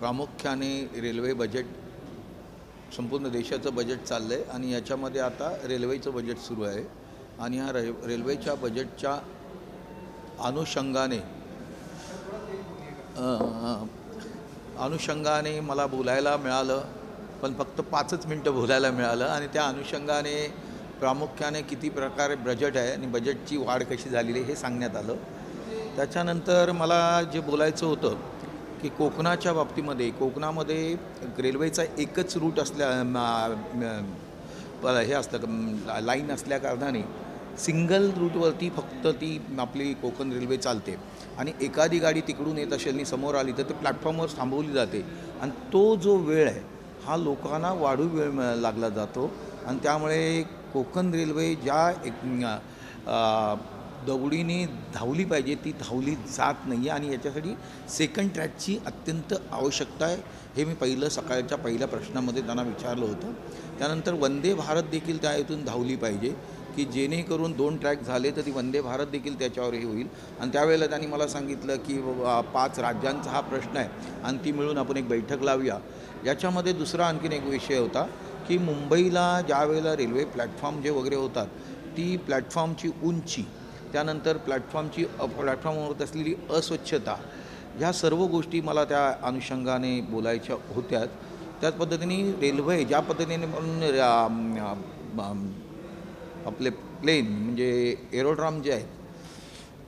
प्रामुख्याने railway budget संपूर्ण देशाचं बजेट चाललं आहे आणि याच्यामध्ये आता रेल्वेचं बजेट सुरू आहे आणि ह्या रेल्वेच्या बजेटच्या अनुषंगाने मला बोलायला मिळालं, पण फक्त 5च मिनटं बोलायला मिळालं आणि त्या अनुषंगाने प्रामुख्याने किती प्रकारे बजेट आहे आणि बजेटची वाढ कशी झालेली हे सांगण्यात आलं. त्याच्यानंतर मला जे बोलायचं होतं की कोकणाच्या बाबतीमध्ये कोकणामध्ये रेल्वेचा एकच रूट हे असतं लाईन असल्या कारणाने सिंगल रूटवरती फक्त ती आपली कोकण रेल्वे चालते आणि एखादी गाडी तिकडून येत असेल आणि समोर आली तर ते प्लॅटफॉर्मवर थांबवली जाते आणि तो जो वेळ आहे हा लोकांना वाढू वेळ लागला जातो आणि त्यामुळे कोकण रेल्वे ज्या दौडीने धावली पाहिजे ती धावली जात नाही आणि याच्यासाठी सेकंड ट्रॅकची अत्यंत आवश्यकता आहे. हे मी सकाळच्या पहिल्या प्रश्नामध्ये त्यांना विचारलं होतं. त्यानंतर वंदे भारत देखील त्या इथून धावली पाहिजे की जेणेकरून 2 ट्रॅक झाले तर ती वंदे भारत देखील त्याच्यावर हे होईल आणि त्यावेळेला त्यांनी मला सांगितलं की 5 राज्यांचा हा प्रश्न आहे आणि ती मिळून आपण एक बैठक लावूया. याच्यामध्ये दुसरा आणखीन एक विषय होता की मुंबईला ज्यावेळेला रेल्वे प्लॅटफॉर्म जे वगैरे होतात ती प्लॅटफॉर्मची उंची, त्यानंतर प्लॅटफॉर्मवर होत असलेली अस्वच्छता, ह्या सर्व गोष्टी मला त्या अनुषंगाने बोलायच्या होत्या. त्याच पद्धतीने रेल्वे ज्या पद्धतीने आपले प्लेन म्हणजे एरोड्रॉम जे आहेत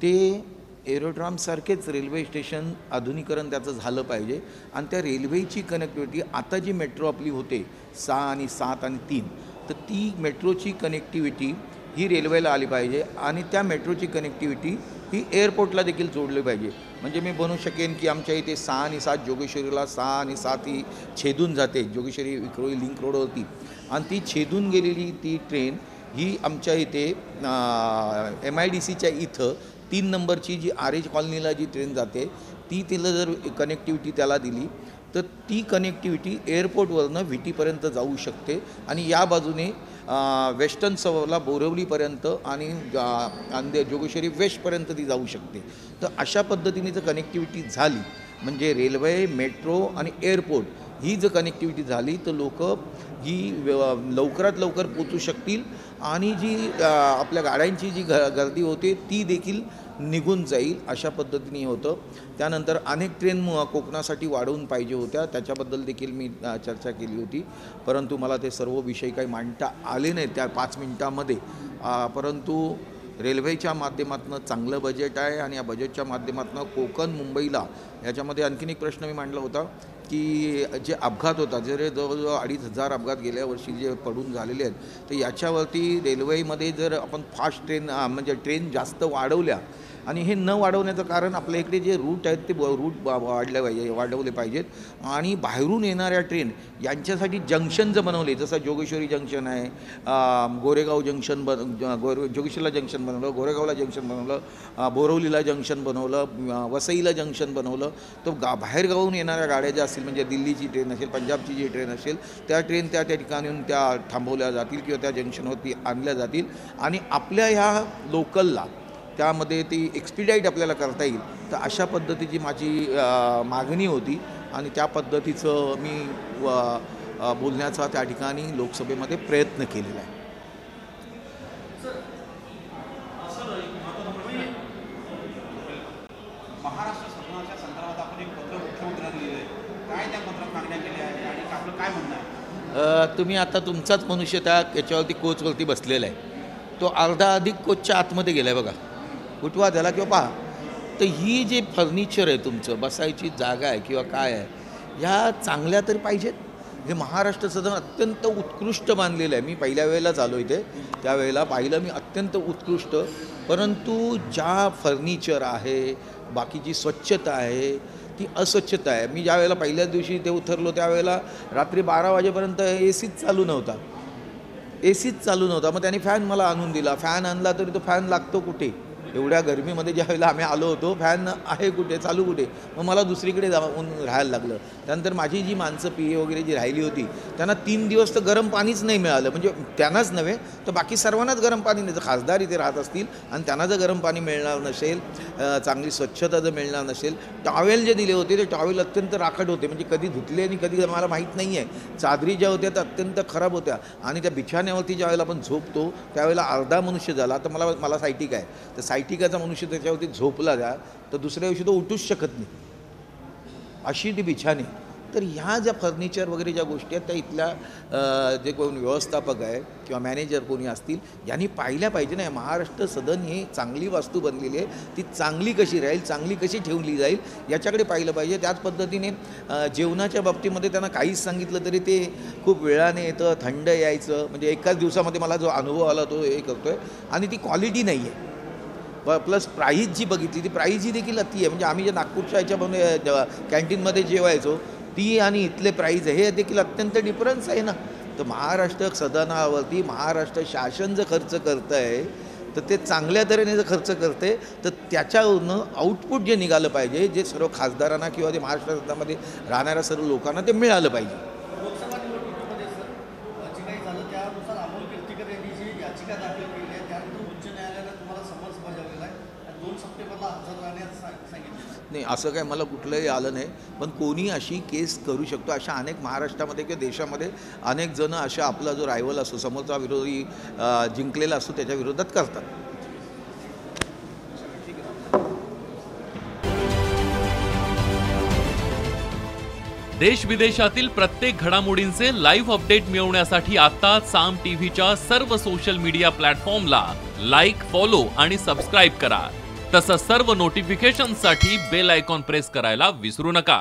ते एरोड्रॉमसारखेच रेल्वे स्टेशन आधुनिकीकरण त्याचं झालं पाहिजे आणि त्या रेल्वेची कनेक्टिव्हिटी आता जी मेट्रो आपली होते 6 आणि 7 आणि 3 तर ती मेट्रोची कनेक्टिव्हिटी ही रेल्वेला आली पाहिजे आणि त्या मेट्रोची कनेक्टिव्हिटी ही एअरपोर्टला देखील जोडली पाहिजे. म्हणजे मी बनवू शकेन की आमच्या इथे 6 आणि 7 जोगेश्वरीला 6 आणि 7 ही छेदून जाते जोगेश्वरी विक्रोळी लिंक रोडवरती आणि ती छेदून गेलेली ती ट्रेन ही आमच्या इथे MIDCच्या इथं 3 नंबरची जी RH कॉलनीला जी ट्रेन जाते ती तिला जर कनेक्टिव्हिटी त्याला दिली तर ती कनेक्टिव्हिटी एअरपोर्टवरनं VTपर्यंत जाऊ शकते आणि या बाजूने वेस्टर्न सबला बोरिवलीपर्यंत आणि जोगेश्वरी वेस्टपर्यंत ती जाऊ शकते. तर अशा पद्धतीने जर कनेक्टिव्हिटी झाली म्हणजे रेल्वे, मेट्रो आणि एअरपोर्ट ही जर कनेक्टिव्हिटी झाली तर लोक ही लवकरात लवकर पोचू शकतील आणि जी आपल्या गाड्यांची जी गर्दी होते ती देखील निघून जाईल. अशा पद्धतीने होतं. त्यानंतर अनेक ट्रेन कोकणासाठी वाढवून पाहिजे होत्या, त्याच्याबद्दल देखील मी चर्चा केली होती, परंतु मला ते सर्व विषय काही मांडता आले नाही त्या 5 मिनटामध्ये. परंतु रेल्वेच्या माध्यमातून चांगलं बजेट आहे आणि या बजेटच्या माध्यमातून कोकण मुंबईला याच्यामध्ये आणखीन एक प्रश्न मी मांडला होता की जे अपघात होतात जवळजवळ 2,500 अपघात गेल्या वर्षी जे पडून झालेले आहेत तर याच्यावरती रेल्वेमध्ये जर आपण फास्ट ट्रेन म्हणजे ट्रेन जास्त वाढवल्या आणि हे न वाढवण्याचं कारण आपल्या इकडे जे रूट आहेत ते रूट वाढवले पाहिजेत आणि बाहेरून येणाऱ्या ट्रेन यांच्यासाठी जंक्शन जर बनवले जसं जोगेश्वरी जंक्शन आहे, गोरेगाव जंक्शन जोगेश्वरीला जंक्शन बनवलं, गोरेगावला जंक्शन बनवलं, बोरवलीला जंक्शन बनवलं, वसईला जंक्शन बनवलं तर बाहेरगावून येणाऱ्या गाड्या ज्या असतील म्हणजे दिल्लीची ट्रेन असेल, पंजाबची जी ट्रेन असेल त्या ट्रेन त्या ठिकाणून त्या थांबवल्या जातील किंवा त्या जंक्शनवरती आणल्या जातील आणि आपल्या ह्या लोकलला त्यामध्ये ती एक्सपिडाईट आपल्याला करता येईल. तर अशा पद्धतीची माझी मागणी होती आणि त्या पद्धतीचं मी बोलण्याचा त्या ठिकाणी लोकसभेमध्ये प्रयत्न केलेला आहे. महाराष्ट्र शासनाच्या संदर्भात आपण एक पत्र मुख्यमंत्र्यांना लिहिलं आहे, काय त्या पत्रात मागण्या केल्या आहे आणि आपलं काय म्हणणं आहे? तुम्ही आता तुमचाच मनुष्य त्या याच्यावरती कोचवरती बसलेला आहे, तो अर्धा अधिक कोचच्या आतमध्ये गेला आहे बघा, उठवा त्याला किंवा पहा. तर ही जे फर्निचर आहे तुमचं बसायची जागा आहे किंवा काय आहे ह्या चांगल्या तरी पाहिजेत. हे महाराष्ट्र सदन अत्यंत उत्कृष्ट मानलेलं आहे. मी पहिल्या वेळेलाच आलो इथे त्यावेळेला पाहिलं मी अत्यंत उत्कृष्ट, परंतु ज्या फर्निचर आहे बाकीची स्वच्छता आहे ती अस्वच्छता आहे. मी ज्या वेळेला पहिल्याच दिवशी इथे उतरलो त्यावेळेला रात्री 12 वाजेपर्यंत ACच चालू नव्हता. मग त्याने फॅन मला आणून दिला, फॅन आणला तरी तो फॅन लागतो कुठे, एवढ्या गरमीमध्ये ज्या वेळेला आम्ही आलो होतो फॅन आहे कुठे, चालू कुठे, मग मला दुसरीकडे जाऊन राहायला लागलं. त्यानंतर माझी जी माणसं PA वगैरे जी राहिली होती त्यांना 3 दिवस तर गरम पाणीच नाही मिळालं. म्हणजे त्यांनाच नव्हे तर बाकी सर्वांनाच गरम पाणी नाही. जर खासदार इथे राहत असतील आणि त्यांना जर गरम पाणी मिळणार नसेल, चांगली स्वच्छता जर मिळणार नसेल, टॉवेल जे दिले होते ते टॉवेल अत्यंत राखट होते, म्हणजे कधी धुतले आणि कधी मला माहीत नाही आहे. चादरी ज्या होत्या त्या अत्यंत खराब होत्या आणि त्या बिछाण्यावरती ज्यावेळेला आपण झोपतो त्यावेळेला अर्धा मनुष्य झाला. तर मला सायटिक आहे, तर सायटिकाचा मनुष्य त्याच्यावरती झोपला जा तर दुसऱ्या दिवशी तो उठूच शकत नाही, अशी ती बिछाणे. तर ह्या ज्या फर्निचर वगैरे ज्या गोष्टी आहेत त्या इथल्या जे कोण व्यवस्थापक आहे किंवा मॅनेजर कोणी असतील यांनी पाहिल्या पाहिजे ना. महाराष्ट्र सदन ही चांगली वास्तू बनलेली आहे, ती चांगली कशी राहील, चांगली कशी ठेवली जाईल याच्याकडे पाहिलं पाहिजे. त्याच पद्धतीने जेवणाच्या बाबतीमध्ये त्यांना काहीच सांगितलं तरी ते खूप वेळाने येतं, थंड यायचं. म्हणजे एकाच दिवसामध्ये मला जो अनुभव आला तो हे करतो आहे. आणि ती क्वालिटी नाही आहे. प्लस प्राईज जी बघितली ती प्राईज ही देखील अति आहे. म्हणजे आम्ही जे नागपूरच्या ह्याच्यामध्ये कॅन्टीनमध्ये जेवायचो ती आणि इथले प्राईज हे देखील अत्यंत डिफरन्स आहे ना. तर महाराष्ट्र सदनावरती महाराष्ट्र शासन जर खर्च करतं आहे तर ते चांगल्या तऱ्हेने जर खर्च करते तर त्याच्यावरनं आउटपुट जे निघालं पाहिजे, जे सर्व खासदारांना किंवा ते महाराष्ट्र सदनामध्ये राहणाऱ्या सर्व लोकांना ते मिळालं पाहिजे. लोकसभा निवडणुकीमध्ये सर जे काही झालं त्यानुसार अमोल कीर्तीकर यांनी जी याचिका दाखल केली आहे त्यानंतर उच्च न्यायालयानं तुम्हाला समन्स बजावलेला आहे आणि 2 सप्टेंबरला हजर राहण्यास सांगितलं. नाही, असं काय मला कुठलंही आलं नाही. पण कोणी अशी केस करू शकतो. अशा अनेक महाराष्ट्रामध्ये किंवा देशामध्ये अनेक जण अशा आपला जो रायवल असतो, समोरचा विरोधी जिंकलेला असतो त्याच्या विरोधात करतात. देश विदेशातील प्रत्येक घडामोडींचे लाईव्ह अपडेट मिळवण्यासाठी आता साम टीव्हीच्या सर्व सोशल मीडिया प्लॅटफॉर्मला लाईक, फॉलो आणि सबस्क्राईब करा. तसंच सर्व नोटिफिकेशनसाठी बेल आयकॉन प्रेस करायला विसरू नका.